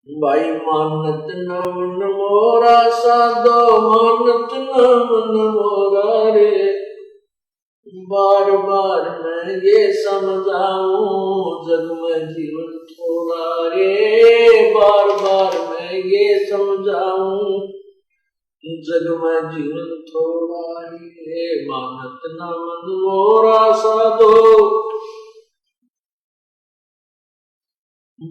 भाई मानत न मन मोरा साधो, मानत न मन मोरा रे। बार बार मैं ये समझाऊं जग में जीवन थोड़ा रे। बार बार मैं ये समझाऊं जग में जीवन थोड़ा रे। मानत न मन मोरा साधो,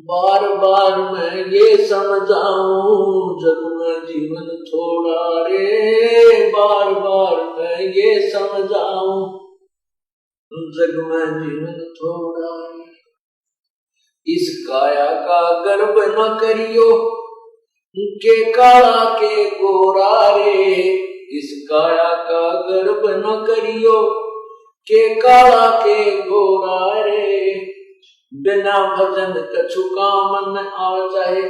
बार बार मैं ये समझाऊं जग में जीवन थोड़ा रे। बार बार मैं ये समझाऊं जग में जीवन थोड़ा रे। इस काया का गर्व न करियो के काला के गोरा रे। इस काया का गर्व न करियो के काला के गोरा रे। बिना भजन कछु काम न आव चाहे,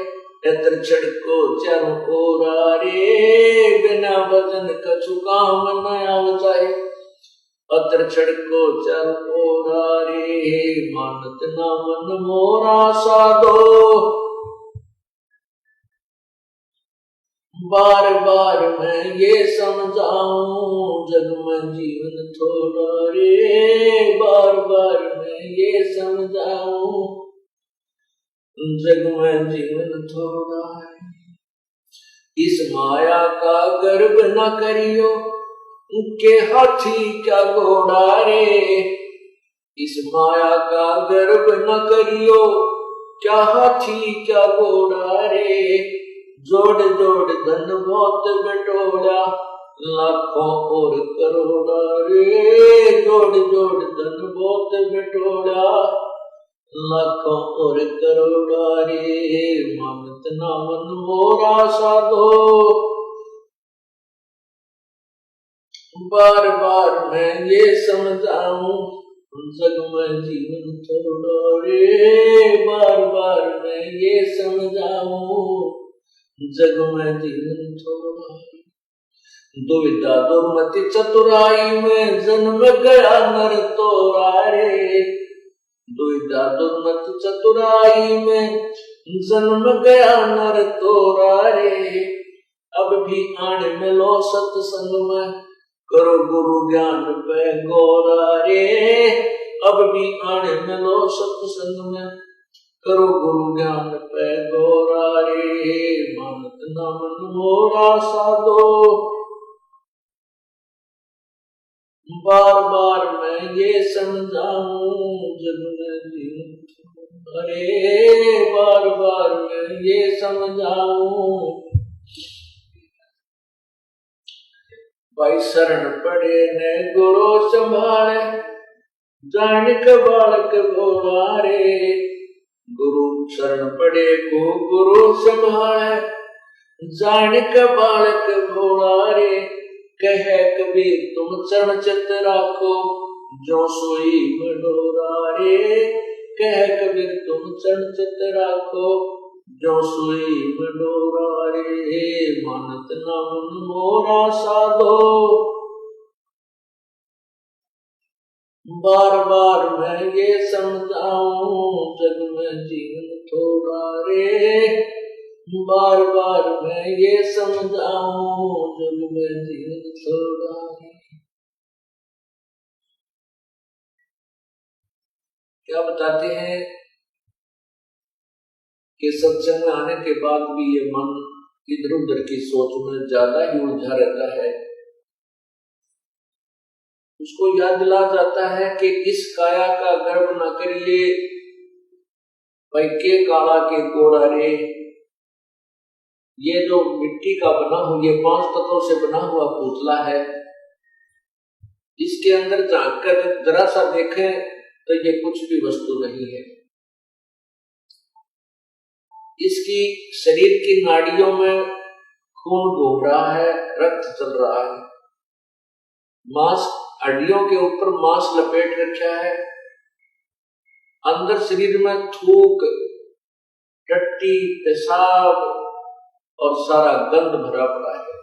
एतर छड़को चारों ओरा रे। बिना भजन कछु काम न आव चाहे, अतर छड़को चारों ओरा रे। मानत न मन मोरा साधो, बार बार मैं ये समझाऊं जग में जीवन थोड़ा रे। बार बार मैं ये समझाऊं जग में जीवन थोड़ा रे। इस माया का गर्व न करियो के हाथी क्या घोड़ा रे। इस माया का गर्व न करियो क्या हाथी क्या घोड़ा रे। जोड़ जोड़ धन बहुत बटोरा, लाखों और करोड़ा रे। जोड़ जोड़ धन बहुत बटोरा, लाखों और करोड़ा रे। मानत न मन मोरा साधो, बार बार मैं ये समझाऊं जग में जीवन थोड़ा रे। बार बार मैं ये समझाऊं जग में जीवन थोड़ा। दुविधा दुर्मति चतुराई में जन्म गया नर तोरा रे। दुविधा दुर्मति चतुराई में जन्म गया नर तोरा रे। अब भी आने मिलो सत्संग में, करो गुरु ज्ञान पे गोरा रे। अब भी आने मिलो सत्संग में, करो गुरु ज्ञान पे गोरा रे। मानत न मन मोरा साधो, बार बार मैं ये समझाऊं जग में जीवन थोड़ा रे। बार बार मैं ये समझाऊं। भाई शरण पड़े ने गुरु संभाले, जानिक बालक भोला रे। गुरु शरण पड़े को गुरु संभाले, जानिक बालक भोला रे। कहे कबीर तुम चरण चित राखो, जो सोई बडोरा रे। कहे कबीर तुम चरण चित राखो, जो सोई बडोरा रे। मानत न मन मोरा साधो, बार बार मैं ये समझाऊं जग में जीवन थोड़ा रे। बार बार मैं ये समझाऊं जग में जीवन थोड़ा रे। क्या बताते हैं कि सत्संग में आने के बाद भी ये मन इधर उधर की सोच में ज्यादा ही उलझा रहता है। उसको याद दिला जाता है कि इस काया का गर्व न करिए, भाई के काला के गोरा रे। ये जो मिट्टी का बना हुआ, ये 5 तत्वों से बना हुआ पुतला है, इसके अंदर झांक कर जरा सा देखें तो ये कुछ भी वस्तु नहीं है। इसकी शरीर की नाड़ियों में खून घूम रहा है, रक्त चल रहा है, मांस हड्डियों के ऊपर मांस लपेट रखा है, अंदर शरीर में थूक, टट्टी, पेशाब और सारा गंध भरा पड़ा है।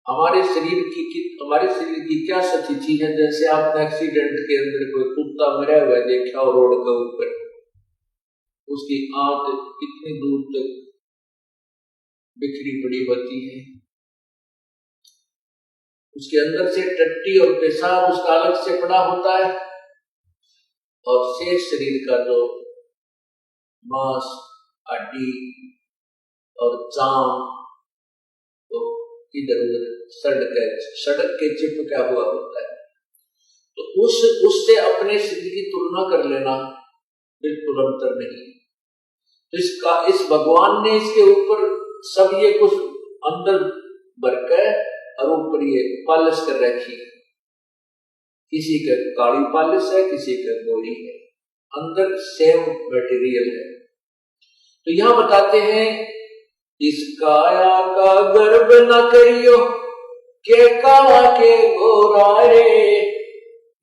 हमारे शरीर की क्या स्थिति है? जैसे आपने एक्सीडेंट के अंदर कोई कुत्ता मरा हुआ देखा हो रोड के ऊपर, उसकी आंत कितनी दूर तक बिखरी पड़ी होती है, उसके अंदर से टट्टी और पेशाब उसका अलग से पड़ा होता है, और शेष शरीर का जो मांस, हड्डी और चाम तो इधर उधर सड़क के चिपका हुआ होता है। तो उससे अपने शरीर की तुलना कर लेना बिल्कुल अंतर नहीं। तो इस भगवान ने इसके ऊपर सब ये कुछ अंदर भरकर और ऊपर ये पालिश कर रखी, किसी का काली पालिश है, किसी का गोरी है, अंदर सेम मटेरियल है। तो यहां बताते हैं इस काया का गर्व न करियो के काला के गोरा रे,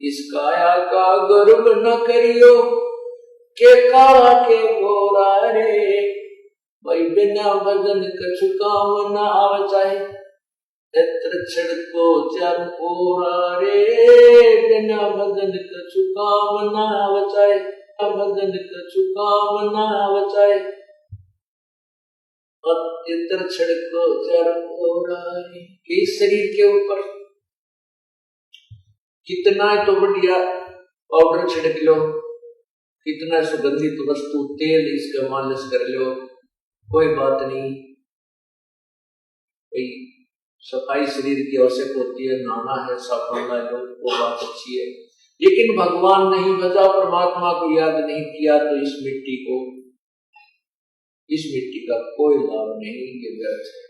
इस काया का गर्व न करियो के काला के गोरा रे, भाई बिना भजन कछु काम न आवे चाहे, एत्र छिड़को चार ओरा रे, बिना भजन कछु काम न आवे चाहे, भजन कछु काम न आवे चाहे, इत्र छिड़को चार ओरा रे। इस शरीर के ऊपर कितना तो बढ़िया पाउडर छिड़क लो, कितना सुगंधित वस्तु तेल इसका मालिश कर लो, कोई बात नहीं, भाई सफाई शरीर की आवश्यक होती है, नहाना है, साबुन ला लो, वो बात अच्छी है। लेकिन भगवान नहीं भजा, परमात्मा को याद नहीं किया, तो इस मिट्टी का कोई लाभ नहीं, ये व्यर्थ है।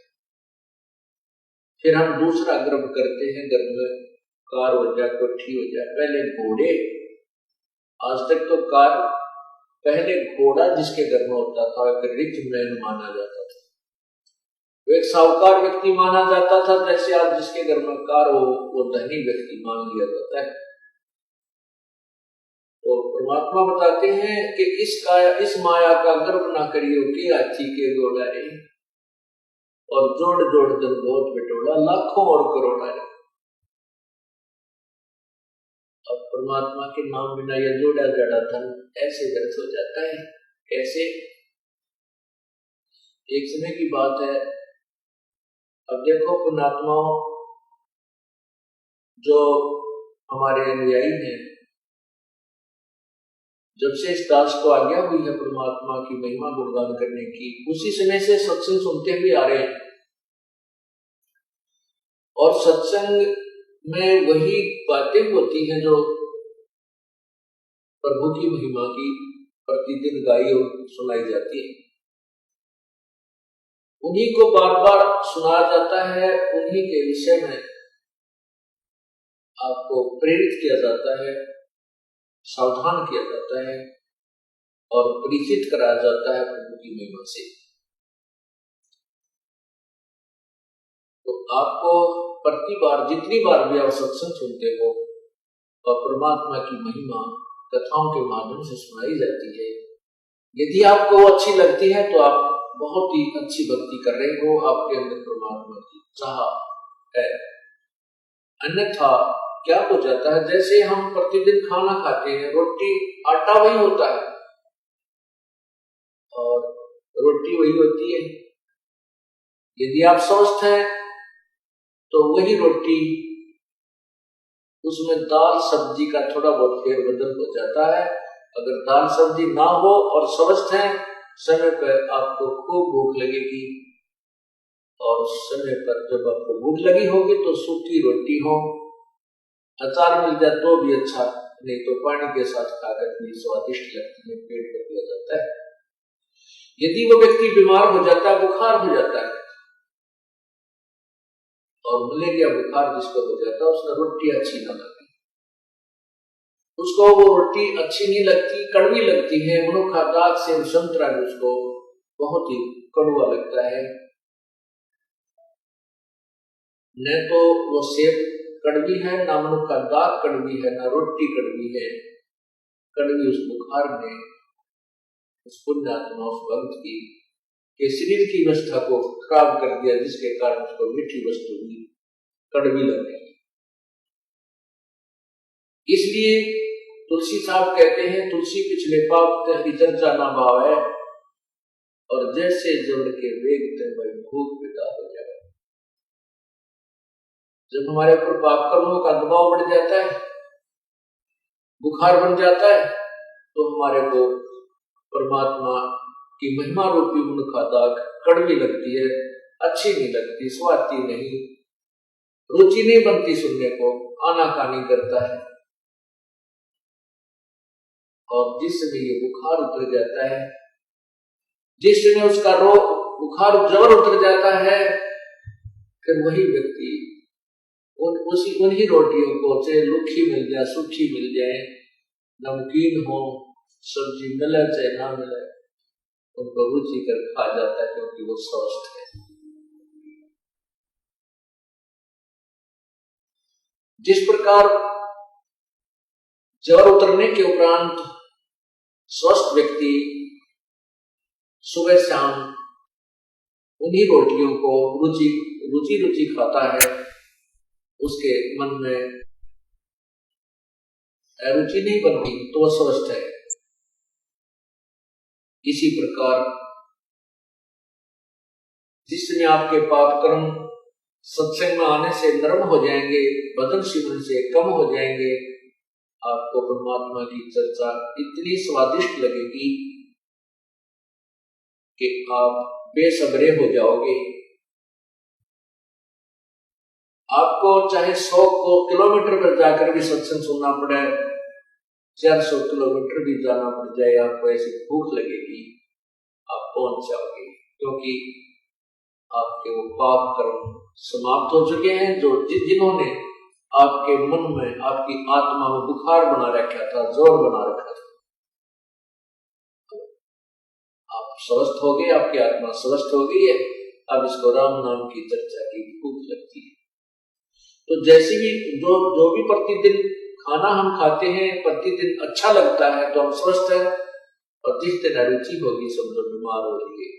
फिर हम दूसरा गर्व करते हैं, गर्व में कार हो जाए, कोठी हो जाए। पहले घोड़े, आज तक तो कार, पहले घोड़ा जिसके घर में होता था एक रिच मैन माना जाता था, वो एक साहूकार व्यक्ति माना जाता था। जैसे आज जिसके घर में कार हो वो धनी व्यक्ति मान लिया जाता है। तो परमात्मा बताते हैं कि इस माया का गर्व ना करियो कि हाथी के घोड़ा रे, और जोड़ जोड़ जन बहुत बिटोड़ा, लाखों और करोड़ा रे। अब परमात्मा के नाम बिना यह जोड़ा जड़ा धन ऐसे व्यर्थ हो जाता है। कैसे? एक समय की बात है, अब देखो पुण्यात्माओं, जो हमारे अनुयायी हैं, जब से इस दास को आज्ञा हुई है परमात्मा की महिमा गुणगान करने की, उसी समय से सत्संग सुनते हुए आ रहे हैं। और सत्संग में वही बातें होती हैं जो प्रभु की महिमा की प्रतिदिन गाई और सुनाई जाती है, उन्हीं को बार बार सुनाया जाता है, उन्हीं के विषय में आपको प्रेरित किया जाता है, सावधान किया जाता है और परिचित कराया जाता है प्रभु की महिमा से। तो आपको प्रति बार, जितनी बार भी आप सत्संग सुनते हो और परमात्मा की महिमा कथाओं के माध्यम से सुनाई जाती है, यदि आपको अच्छी लगती है तो आप बहुत ही अच्छी भक्ति कर रहे हो, आपके अंदर परमात्मा की चाह है। अन्यथा क्या हो जाता है, जैसे हम प्रतिदिन खाना खाते हैं, रोटी आटा वही होता है और रोटी वही होती है। यदि आप स्वस्थ हैं तो वही रोटी, उसमें दाल सब्जी का थोड़ा बहुत फेरबदल हो जाता है। अगर दाल सब्जी ना हो और स्वस्थ हैं, समय पर आपको खूब भूख लगेगी, और समय पर जब आपको भूख लगी होगी तो सूखी रोटी हो, अचार मिल जाए तो भी अच्छा, नहीं तो पानी के साथ खाकर भी स्वादिष्ट लगती है, पेट भर दिया जाता है। यदि वो व्यक्ति बीमार हो जाता है, बुखार हो जाता है, और मलेरिया बुखार जिसको हो जाता है, उसको रोटी अच्छी ना लगती, उसको वो रोटी अच्छी नहीं लगती, कड़वी लगती है। मनुखा दाग से संतरा उसको बहुत ही कड़वा लगता है, न तो वो सेब कड़वी है, ना मनुखा दाग कड़वी है, ना रोटी कड़वी है। कड़वी उस बुखार ने उस पुण्यात्मा, उस भक्त की के शरीर की अवस्था को खराब कर दिया, जिसके कारण उसको मीठी वस्तु भी कड़वी लग गई। इसलिए तुलसी साहब कहते हैं, तुलसी पिछले पाप ते हरि चर्चा ना भावे, और जैसे जड़ के वेग ते वही भूख विदा हो जाए। जब हमारे ऊपर पाप कर्मों का दबाव बढ़ जाता है, बुखार बन जाता है, तो हमारे को परमात्मा की महिमा रूपी उनका दाग कड़वी लगती है, अच्छी नहीं लगती, स्वादती नहीं, रुचि नहीं बनती सुनने को, आनाकानी करता है। और जिस समय ये बुखार उतर जाता है, जिस समय उसका रोग बुखार जबर उतर जाता है, फिर वही व्यक्ति उन्हीं रोटियों को, चाहे लुखी मिल जाए, सूखी मिल जाए, नमकीन हो, सब्जी मिले चाहे ना मिले, उनको रुचि कर खा जाता है, क्योंकि वो स्वस्थ है। जिस प्रकार ज्वर उतरने के उपरांत स्वस्थ व्यक्ति सुबह शाम उन्हीं रोटियों को रुचि खाता है, उसके मन में रुचि नहीं बनती, तो वह स्वस्थ है। इसी प्रकार जिसमें आपके पाप कर्म सत्संग में आने से नरम हो जाएंगे, भजन शिवन से कम हो जाएंगे, आपको परमात्मा की चर्चा इतनी स्वादिष्ट लगेगी कि आप बेसब्रे हो जाओगे। आपको चाहे 100 किलोमीटर पर जाकर भी सत्संग सुनना पड़े, 400 किलोमीटर भी जाना पड़ जाए, आपको ऐसी भूख लगेगी, आप पहुंच जाओगे, क्योंकि आपके वो पाप कर्म समाप्त हो चुके हैं, जो जिन्होंने आपके मन में, आपकी आत्मा में बुखार बना रखा था, जोर बना रखा था। आप स्वस्थ हो गए, आपकी आत्मा स्वस्थ हो गई है, अब इसको राम नाम की चर्चा की भूख लगती है। तो जैसे भी जो भी प्रतिदिन खाना हम खाते हैं, प्रतिदिन अच्छा लगता है, तो हम स्वस्थ हैं, और जिस दिन अरुचि होगी समझो बीमार हो जाएंगे।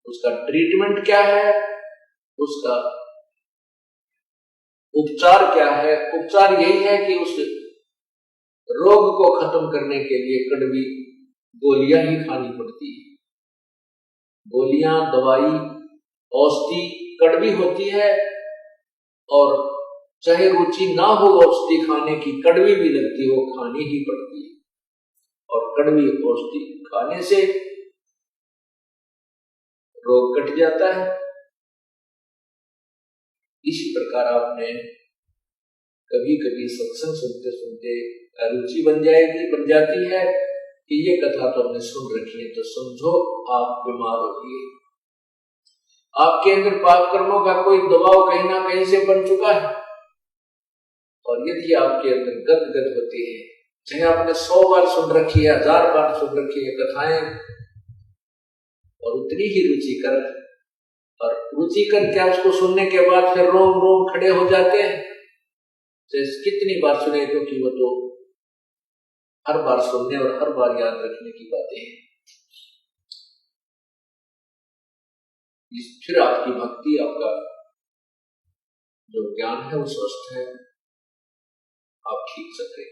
उसका ट्रीटमेंट क्या है, उसका उपचार क्या है? उपचार यही है कि उस रोग को खत्म करने के लिए कड़वी गोलियां ही खानी पड़ती है। गोलियां, दवाई, औषधि कड़वी होती है, और चाहे रुचि ना हो औषधि खाने की, कड़वी भी लगती हो, खानी ही पड़ती है। और कड़वी औषधि खाने से रोग कट जाता है। इसी प्रकार आपने कभी कभी सत्संग सुनते सुनते रुचि बन जाती है कि ये कथा तो हमने सुन रखी है, तो समझो आप बीमार हो गए, आपके अंदर पाप कर्मों का कोई दबाव कहीं ना कहीं से बन चुका है। और यदि आपके अंदर गदगद होती है, चाहे आपने 100 बार सुन रखी है, 1000 बार सुन रखी है कथाएं, और उतनी ही रुचिकर, और रुचिकर क्या, उसको सुनने के बाद फिर रोम रोम खड़े हो जाते हैं, कितनी बार सुने, क्योंकि वो तो हर बार सुनने और हर बार याद रखने की बातें हैं। फिर आपकी भक्ति, आपका जो ज्ञान है वो स्वस्थ है, आप ठीक सकते हैं।